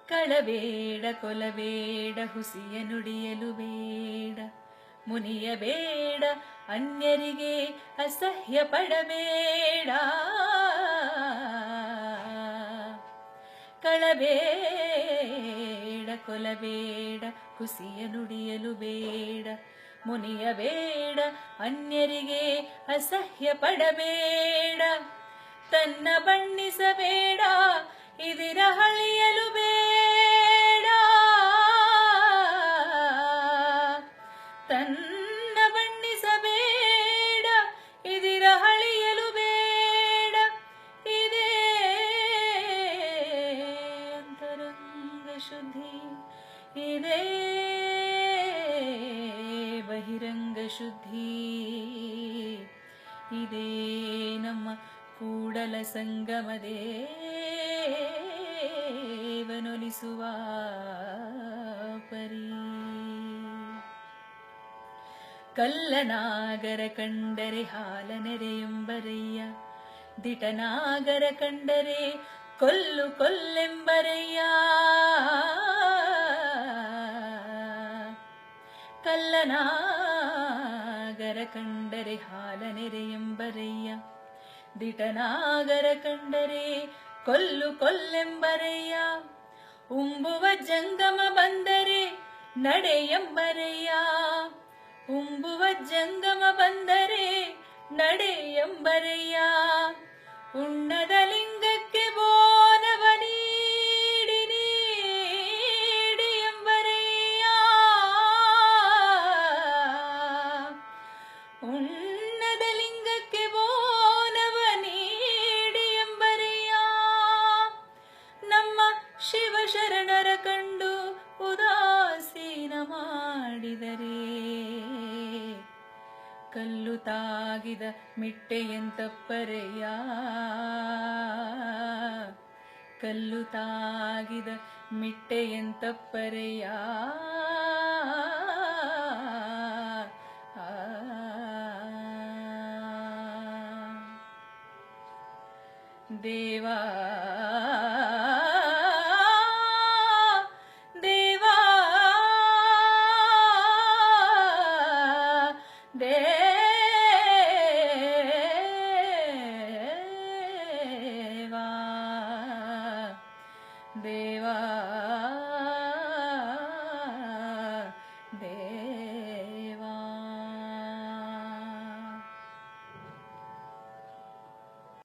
ಕಳಬೇಡ ಕೊಲಬೇಡ ಹುಸಿಯ ನುಡಿಯಲು ಬೇಡ, ಮುನಿಯಬೇಡ ಅನ್ಯರಿಗೆ ಅಸಹ್ಯ ಪಡಬೇಡ. ಕಳಬೇಡ ಕೊಲಬೇಡ ಹುಸಿಯ ನುಡಿಯಲು ಬೇಡ, ಮುನಿಯಬೇಡ ಅನ್ಯರಿಗೆ ಅಸಹ್ಯ ಪಡಬೇಡ. ತನ್ನ ಬಣ್ಣಿಸಬೇಡ ಇದಿರ ಹಳಿಯಲು ಬೇಡ, ತನ್ನ ಬಣ್ಣಿಸಬೇಡ ಇದಿರ ಹಳಿಯಲು ಬೇಡ. ಇದೇ ಅಂತರಂಗ ಶುದ್ಧಿ, ಇದೇ ಬಹಿರಂಗ ಶುದ್ಧಿ, ಇದೇ ನಮ್ಮ ಕೂಡಲ ಸಂಗಮ ದೇವನೊಲಿಸುವ ಪರಿ. ಕಲ್ಲನಾಗರ ಕಂಡರೆ ಹಾಲ ನೆರೆಯೆಂಬರಯ್ಯ, ದಿಟನಾಗರ ಕಂಡರೆ ಕೊಲ್ಲು ಕೊಲ್ಲೆಂಬರಯ್ಯ. ಕಲ್ಲನಾಗರ ಕಂಡರೆ ಹಾಲ ನೆರೆಯೆಂಬರಯ್ಯ, ದಿಟನಾಗರ ಕಂಡರೆ ಕೊಲ್ಲು ಕೊಲ್ಲೆಂಬರಯ್ಯ. ಉಂಬುವ ಜಂಗಮ ಬಂದರೆ ನಡೆಯೆಂಬರಯ್ಯ, ಉಂಬುವ ಜಂಗಮ ಬಂದರೆ ನಡೆಯೆಂಬರಯ್ಯ. ಉಣ್ಣದ ಲಿಂಗಕ್ಕೆ ಬೋನವ ನೀಡಿ ನೀಡಿ ಎಂಬರಯ್ಯ, ಉಣ್ಣದ ಲಿಂಗಕ್ಕೆ ಬೋನವ ನೀಡಿ ಎಂಬರಯ್ಯ. ನಮ್ಮ ಶಿವಶರಣರ ಕಂಡು ಉದಾಸೀನ ಮಾಡಿದರೆ ಕಲ್ಲು ತಾಗಿದ ಮಿಟ್ಟೆಯಂತಪ್ಪರೆಯ, ಕಲ್ಲು ತಾಗಿದ ಮಿಟ್ಟೆಯಂತಪ್ಪರೆಯ. ದೇವಾ